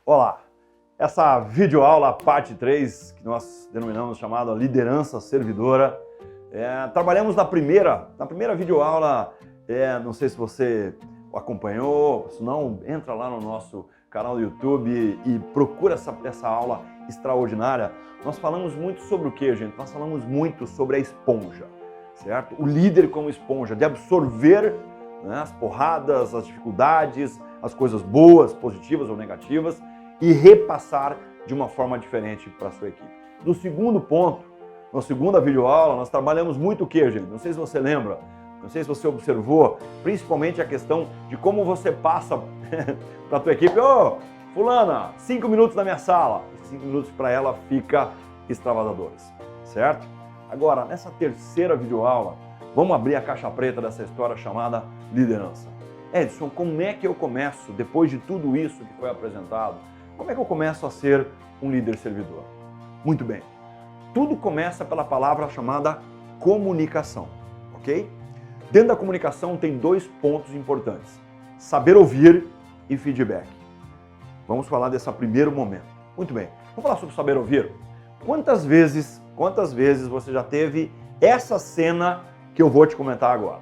Olá! Essa videoaula parte 3, que nós denominamos chamada liderança servidora, trabalhamos na primeira videoaula, não sei se você acompanhou, se não, entra lá no nosso canal do YouTube e procura essa aula extraordinária. Nós falamos muito sobre o que, gente? Nós falamos muito sobre a esponja, certo? O líder como esponja, de absorver, né, as porradas, as dificuldades, as coisas boas, positivas ou negativas, e repassar de uma forma diferente para a sua equipe. No segundo ponto, na segunda videoaula, nós trabalhamos muito o que, gente? Não sei se você lembra, não sei se você observou, principalmente a questão de como você passa para a tua equipe. Ô, fulana, 5 minutos na minha sala. 5 minutos para ela fica extravasadores, certo? Agora, nessa terceira videoaula, vamos abrir a caixa preta dessa história chamada liderança. Edson, como é que eu começo, depois de tudo isso que foi apresentado, como é que eu começo a ser um líder servidor? Muito bem. Tudo começa pela palavra chamada comunicação, ok? Dentro da comunicação tem 2 pontos importantes: saber ouvir e feedback. Vamos falar desse primeiro momento. Muito bem. Vamos falar sobre saber ouvir? Quantas vezes você já teve essa cena que eu vou te comentar agora?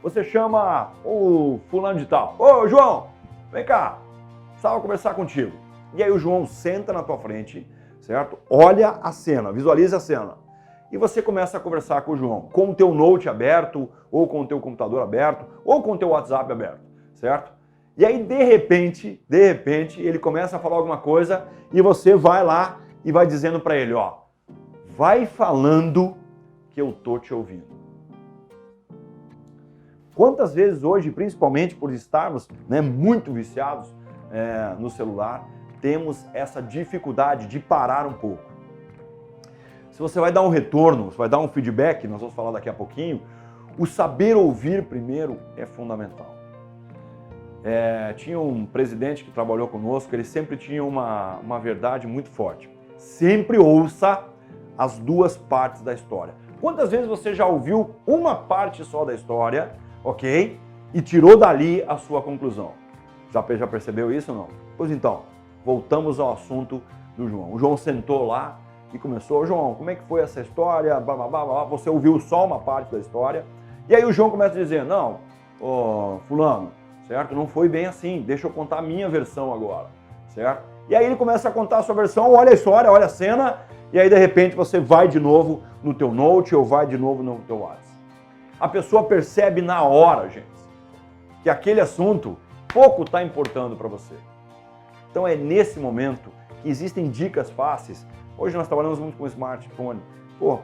Você chama o fulano de tal. Ô, João, vem cá, precisava conversar contigo. E aí o João senta na tua frente, certo? Olha a cena, visualiza a cena. E você começa a conversar com o João, com o teu note aberto, ou com o teu computador aberto, ou com o teu WhatsApp aberto, certo? E aí, de repente, ele começa a falar alguma coisa e você vai lá e vai dizendo para ele, ó, vai falando que eu tô te ouvindo. Quantas vezes hoje, principalmente por estarmos, né, muito viciados no celular, temos essa dificuldade de parar um pouco. Se você vai dar um retorno, se vai dar um feedback, nós vamos falar daqui a pouquinho, o saber ouvir primeiro é fundamental. Tinha um presidente que trabalhou conosco, ele sempre tinha uma verdade muito forte. Sempre ouça as 2 partes da história. Quantas vezes você já ouviu uma parte só da história, ok? E tirou dali a sua conclusão? Já percebeu isso ou não? Pois então, voltamos ao assunto do João. O João sentou lá e começou, João, como é que foi essa história? Blá, blá, blá, blá. Você ouviu só uma parte da história. E aí o João começa a dizer, não, fulano, certo? Não foi bem assim, deixa eu contar a minha versão agora, certo? E aí ele começa a contar a sua versão, olha a história, olha a cena, e aí de repente você vai de novo no teu note ou vai de novo no teu WhatsApp. A pessoa percebe na hora, gente, que aquele assunto pouco está importando para você. Então é nesse momento que existem dicas fáceis. Hoje nós trabalhamos muito com o smartphone. Pô,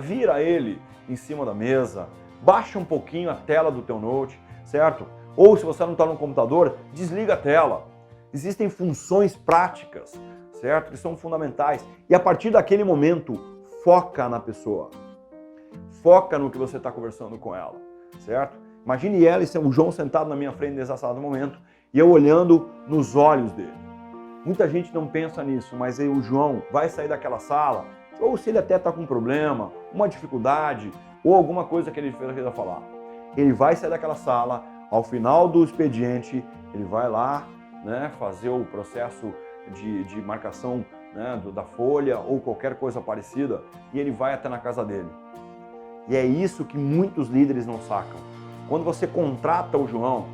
vira ele em cima da mesa, baixa um pouquinho a tela do teu note, certo? Ou se você não está no computador, desliga a tela. Existem funções práticas, certo? Que são fundamentais. E a partir daquele momento, foca na pessoa. Foca no que você está conversando com ela, certo? Imagine ela e o João sentado na minha frente nesse exato momento e eu olhando nos olhos dele. Muita gente não pensa nisso, mas aí o João vai sair daquela sala, ou se ele até está com um problema, uma dificuldade, ou alguma coisa que ele precisa falar. Ele vai sair daquela sala, ao final do expediente, ele vai lá, né, fazer o processo de marcação, né, da folha ou qualquer coisa parecida, e ele vai até na casa dele. E é isso que muitos líderes não sacam. Quando você contrata o João,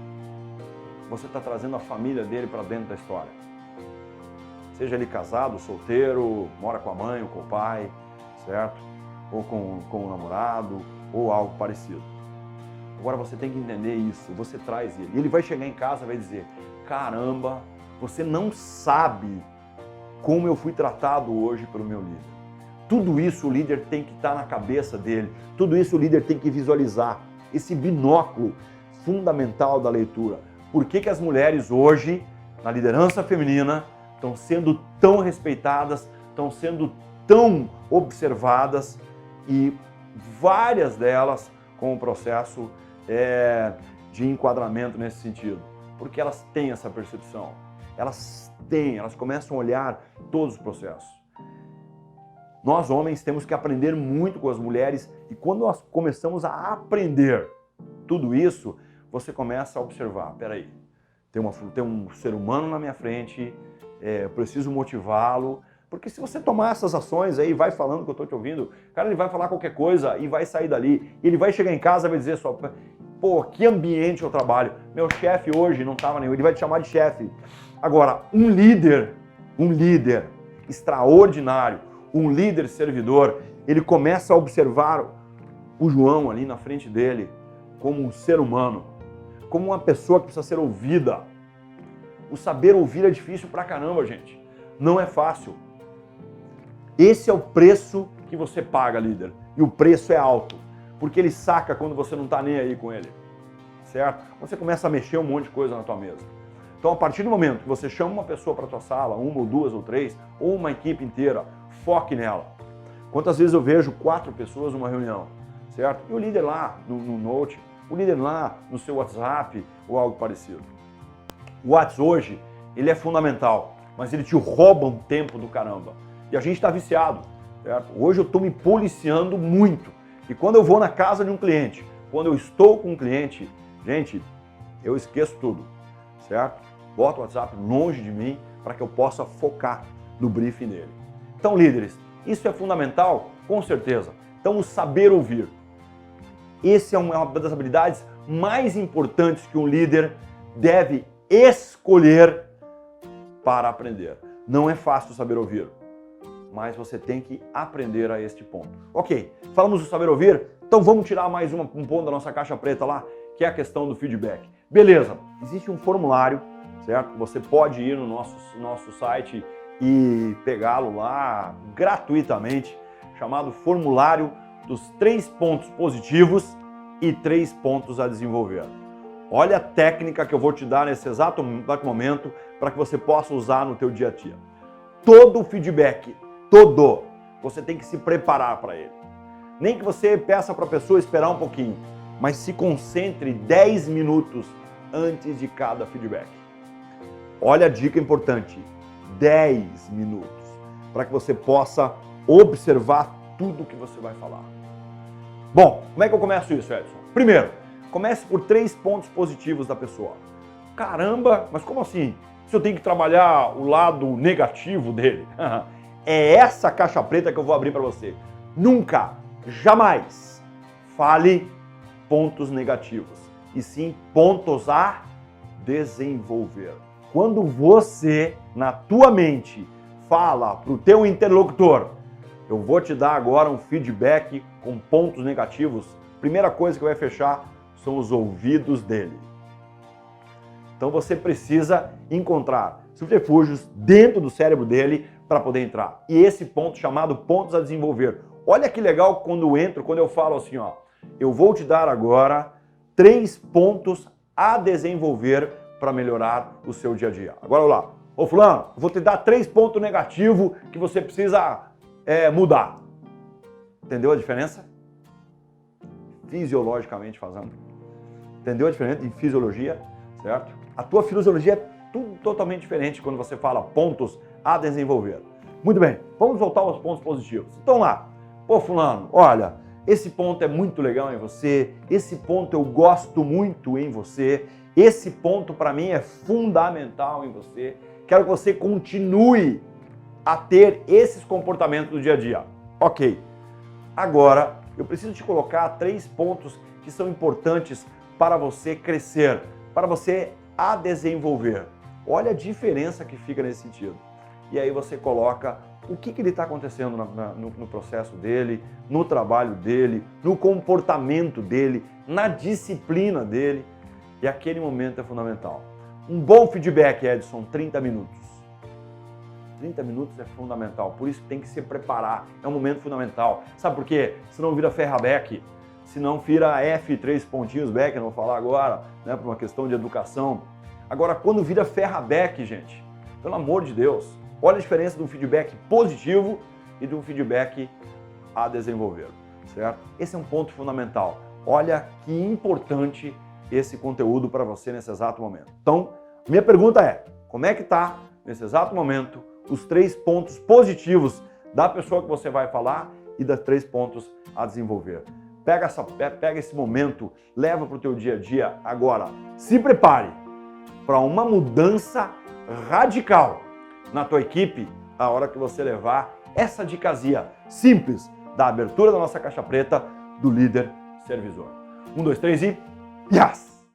você está trazendo a família dele para dentro da história. Seja ele casado, solteiro, mora com a mãe ou com o pai, certo? Ou com o namorado, ou algo parecido. Agora você tem que entender isso, você traz ele. E ele vai chegar em casa e vai dizer, caramba, você não sabe como eu fui tratado hoje pelo meu líder. Tudo isso o líder tem que estar na cabeça dele, tudo isso o líder tem que visualizar. Esse binóculo fundamental da leitura. Por que as mulheres hoje, na liderança feminina, estão sendo tão respeitadas, estão sendo tão observadas e várias delas com o processo de enquadramento nesse sentido? Porque elas têm essa percepção, elas começam a olhar todos os processos. Nós homens temos que aprender muito com as mulheres e quando nós começamos a aprender tudo isso, você começa a observar, peraí, tem um ser humano na minha frente, eu preciso motivá-lo. Porque se você tomar essas ações aí, vai falando que eu estou te ouvindo, cara, ele vai falar qualquer coisa e vai sair dali. Ele vai chegar em casa e vai dizer só, pô, que ambiente eu trabalho. Meu chefe hoje não estava nenhum, ele vai te chamar de chefe. Agora, um líder extraordinário, um líder servidor, ele começa a observar o João ali na frente dele como um ser humano, como uma pessoa que precisa ser ouvida. O saber ouvir é difícil pra caramba, gente. Não é fácil. Esse é o preço que você paga, líder. E o preço é alto. Porque ele saca quando você não está nem aí com ele. Certo? Você começa a mexer um monte de coisa na tua mesa. Então, a partir do momento que você chama uma pessoa para a tua sala, uma ou duas ou três, ou uma equipe inteira, foque nela. Quantas vezes eu vejo 4 pessoas numa reunião, certo? E o líder lá no Note, o líder lá no seu WhatsApp ou algo parecido. O WhatsApp hoje, ele é fundamental, mas ele te rouba um tempo do caramba. E a gente está viciado, certo? Hoje eu estou me policiando muito. E quando eu vou na casa de um cliente, quando eu estou com um cliente, gente, eu esqueço tudo, certo? Boto o WhatsApp longe de mim para que eu possa focar no briefing dele. Então, líderes, isso é fundamental? Com certeza. Então, o saber ouvir. Essa é uma das habilidades mais importantes que um líder deve escolher para aprender. Não é fácil saber ouvir, mas você tem que aprender a este ponto. Ok, falamos do saber ouvir, então vamos tirar mais um ponto da nossa caixa preta lá, que é a questão do feedback. Beleza, existe um formulário, certo? Você pode ir no nosso site e pegá-lo lá gratuitamente, chamado Formulário dos 3 pontos positivos e 3 pontos a desenvolver. Olha a técnica que eu vou te dar nesse exato momento para que você possa usar no teu dia a dia. Todo feedback, você tem que se preparar para ele. Nem que você peça para a pessoa esperar um pouquinho, mas se concentre 10 minutos antes de cada feedback. Olha a dica importante, 10 minutos, para que você possa observar tudo que você vai falar. Bom, como é que eu começo isso, Edson? Primeiro, comece por 3 pontos positivos da pessoa. Caramba, mas como assim? Se eu tenho que trabalhar o lado negativo dele? É essa caixa preta que eu vou abrir para você. Nunca, jamais fale pontos negativos, e sim pontos a desenvolver. Quando você, na tua mente, fala para o teu interlocutor, eu vou te dar agora um feedback com pontos negativos, primeira coisa que vai fechar são os ouvidos dele. Então você precisa encontrar subterfúgios dentro do cérebro dele para poder entrar. E esse ponto chamado pontos a desenvolver. Olha que legal quando eu falo assim, ó, eu vou te dar agora 3 pontos a desenvolver para melhorar o seu dia a dia. Agora, olha lá. Ô fulano, eu vou te dar 3 pontos negativos que você precisa mudar. Entendeu a diferença? Fisiologicamente falando. Entendeu a diferença em fisiologia, certo? A tua fisiologia é tudo totalmente diferente quando você fala pontos a desenvolver. Muito bem, vamos voltar aos pontos positivos. Então lá, pô fulano, olha, esse ponto é muito legal em você, esse ponto eu gosto muito em você, esse ponto para mim é fundamental em você, quero que você continue a ter esses comportamentos do dia a dia. Ok, agora eu preciso te colocar 3 pontos que são importantes para você crescer, para você a desenvolver. Olha a diferença que fica nesse sentido. E aí você coloca o que ele está acontecendo no processo dele, no trabalho dele, no comportamento dele, na disciplina dele. E aquele momento é fundamental. Um bom feedback, Edson, 30 minutos. 30 minutos é fundamental, por isso tem que se preparar, é um momento fundamental. Sabe por quê? Senão vira ferraback, senão vira F3 pontinhos back, não vou falar agora, né, por uma questão de educação. Agora, quando vira ferraback, gente, pelo amor de Deus, olha a diferença de um feedback positivo e de um feedback a desenvolver, certo? Esse é um ponto fundamental. Olha que importante esse conteúdo para você nesse exato momento. Então, minha pergunta é, como é que está, nesse exato momento, os 3 pontos positivos da pessoa que você vai falar e dos 3 pontos a desenvolver? Pega esse momento, leva para o teu dia a dia. Agora, se prepare para uma mudança radical na tua equipe a hora que você levar essa dicazia simples da abertura da nossa caixa preta do líder servidor. 1, 2, 3 e... Yes!